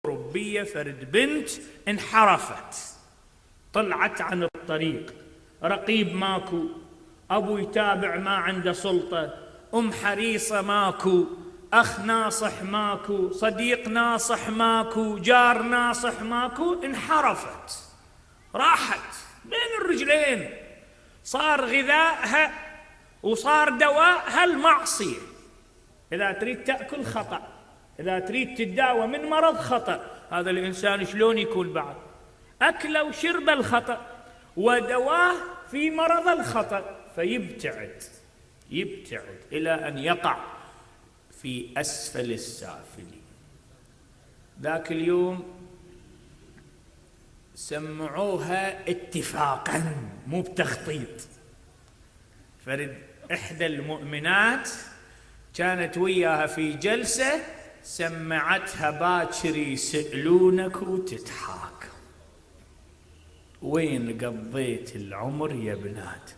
أوروبية فرد بنت انحرفت، طلعت عن الطريق، رقيب ماكو، أبو يتابع ما عنده سلطة، أم حريصة ماكو، أخ ناصح ماكو، صديق ناصح ماكو، جار ناصح ماكو، انحرفت، راحت بين الرجلين، صار غذائها وصار دواءها المعصية. إذا تريد تأكل خطأ، إذا تريد تداوى من مرض خطأ. هذا الإنسان شلون يكون بعد؟ أكله وشرب الخطأ ودواه في مرض الخطأ، فيبتعد إلى أن يقع في أسفل السافلين. ذاك اليوم سمعوها اتفاقا مو بتخطيط، فرد إحدى المؤمنات كانت وياها في جلسة، سمعتها باكر يسألونك وتضحك، وين قضيت العمر يا بنات؟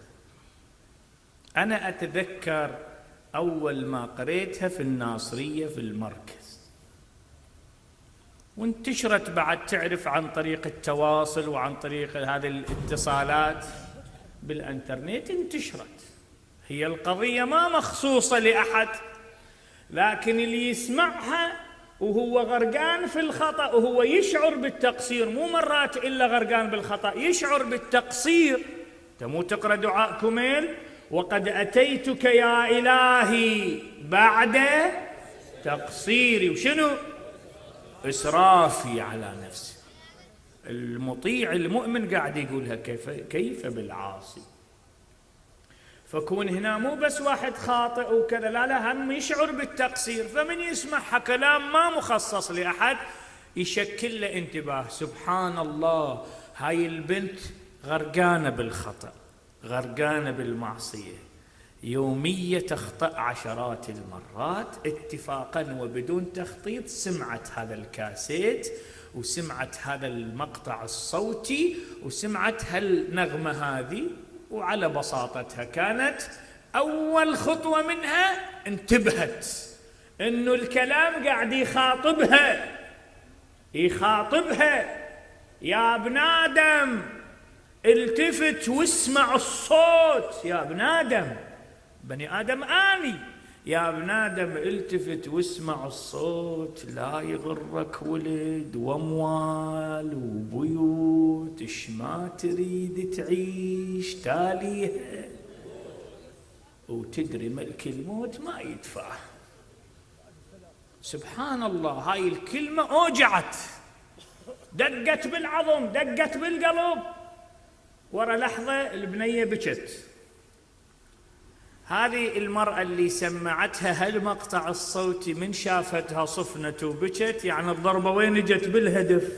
أنا أتذكر أول ما قريتها في الناصرية في المركز، وانتشرت بعد، تعرف، عن طريق التواصل وعن طريق هذه الاتصالات بالإنترنت انتشرت. هي القضية ما مخصوصة لأحد، لكن اللي يسمعها وهو غرقان في الخطأ وهو يشعر بالتقصير، مو مرات إلا غرقان بالخطأ، يشعر بالتقصير. تمو تقرأ دعاء كميل، وقد أتيتك يا إلهي بعد تقصيري وشنو؟ إسرافي على نفسي. المطيع المؤمن قاعد يقولها كيف بالعاصي. فكون هنا مو بس واحد خاطئ وكذا، لا هم يشعر بالتقصير، فمن يسمعها كلام ما مخصص لأحد يشكل له انتباه. سبحان الله، هاي البنت غرقانة بالخطأ، غرقانة بالمعصية، يومية تخطأ عشرات المرات، اتفاقا وبدون تخطيط سمعت هذا الكاسيت وسمعت هذا المقطع الصوتي وسمعت هالنغمة هذه، وعلى بساطتها كانت أول خطوة منها انتبهت إنه الكلام قاعد يخاطبها. يا ابن آدم التفت واسمع الصوت، يا ابن آدم، بني آدم آني، يا ابن آدم التفت واسمع الصوت، لا يغرك ولد واموال وبيوت، ايش ما تريد تعيش تاليها، وتدري ملك الموت ما يدفع. سبحان الله، هاي الكلمة أوجعت، دقت بالعظم، دقت بالقلب. ورا لحظة البنية بكت. هذه المرأة اللي سمعتها هالمقطع الصوتي من شافتها صفنت وبكت، يعني الضربة وين اجت؟ بالهدف.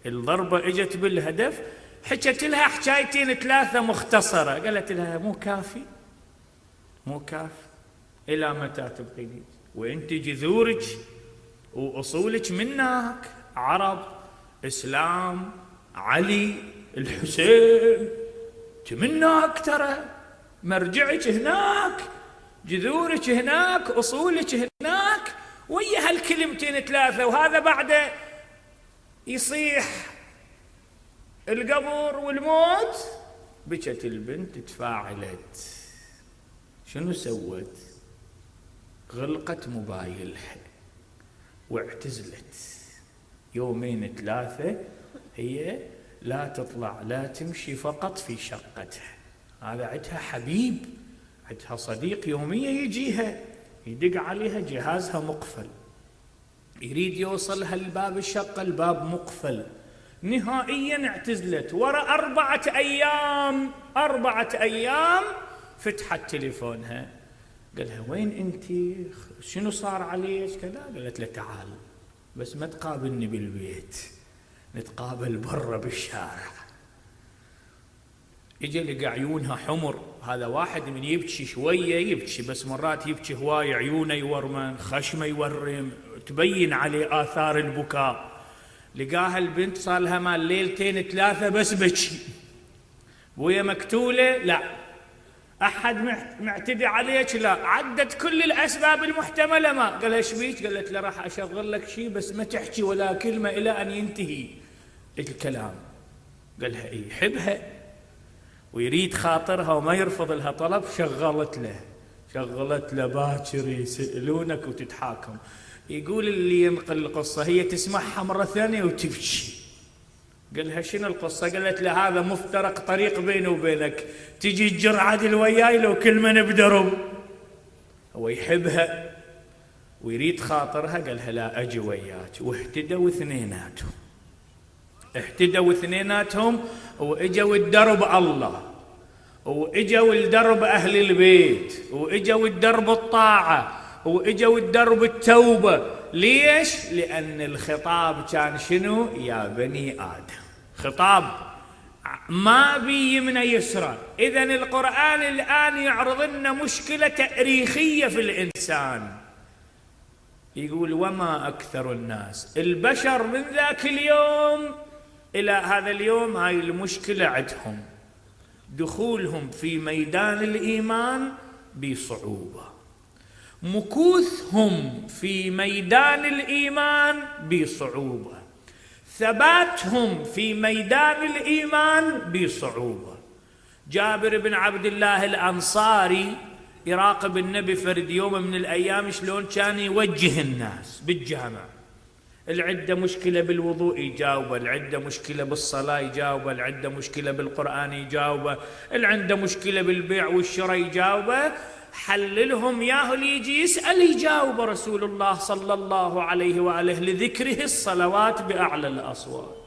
الضربة اجت بالهدف. حكت لها حكايتين ثلاثة مختصرة، قالت لها مو كافي، إلى متى تبقين؟ وانت جذورك وأصولك منك، عرب، إسلام، علي، الحسين، تمناك، ترى مرجعك هناك، جذورك هناك، أصولك هناك، ويا هالكلمتين ثلاثة. وهذا بعد يصيح القبر والموت. بكت البنت، تفاعلت. شنو سوت؟ غلقت موبايلها واعتزلت. يومين ثلاثة هي لا تطلع لا تمشي، فقط في شقتها. هذا عندها حبيب، عندها صديق يوميا يجيها، يدق عليها، جهازها مقفل، يريد يوصلها لباب الشقة، الباب مقفل. نهائيا اعتزلت. ورا 4 أيام فتحت تليفونها، قالها وين انتي؟ شنو صار عليك كذا؟ قالت له تعال، بس ما تقابلني بالبيت، نتقابل برا بالشارع. اجى لقى عيونها حمر. هذا واحد من يبكي شوية يبكي، بس مرات يبكي هواي، عيونه يورمن، خشمه يورم، تبين عليه آثار البكاء. لقاها البنت صار لها مال 2 3 بس بكي. بويا مكتولة؟ لا. أحد معتدي عليك؟ لا. عدت كل الأسباب المحتملة ما. قال ايش بيك؟ قالت له راح أشغل لك شيء بس ما تحكي ولا كلمة إلى أن ينتهي الكلام. قال لها إيه، يحبها ويريد خاطرها وما يرفض لها طلب. شغلت له باكر يسألونك وتتحاكم. يقول اللي ينقل القصة هي تسمعها مرة ثانية وتبكي. قال لها شنو القصة؟ قالت له هذا مفترق طريق بيني وبينك، تجي تجر عدل وياي لو كل من بدرب. هو يحبها ويريد خاطرها. قالها لا أجي وياك. واهتدوا اثنيناتهم وإجوا الدرب الله، وإجوا الدرب أهل البيت، وإجوا الدرب الطاعة، وإجوا الدرب التوبة. ليش؟ لأن الخطاب كان شنو؟ يا بني آدم. خطاب ما بي يمنى يسرى. إذن القرآن الآن يعرض لنا مشكلة تاريخية في الإنسان. يقول وما أكثر الناس، البشر من ذاك اليوم إلى هذا اليوم هاي المشكلة عندهم، دخولهم في ميدان الإيمان بصعوبة، مكوثهم في ميدان الإيمان بصعوبة، ثباتهم في ميدان الإيمان بصعوبة. جابر بن عبد الله الأنصاري يراقب النبي فرد يوم من الأيام شلون كان يوجه الناس بالجامع. اللي عنده مشكلة بالوضوء يجاوبه، اللي عنده مشكلة بالصلاة يجاوبه، اللي عنده مشكلة بالقرآن يجاوبه، اللي عنده مشكلة بالبيع والشراء يجاوبه. حللهم ياهو اللي يجي يسأل يجاوب رسول الله صلى الله عليه وآله، لذكره الصلوات بأعلى الأصوات.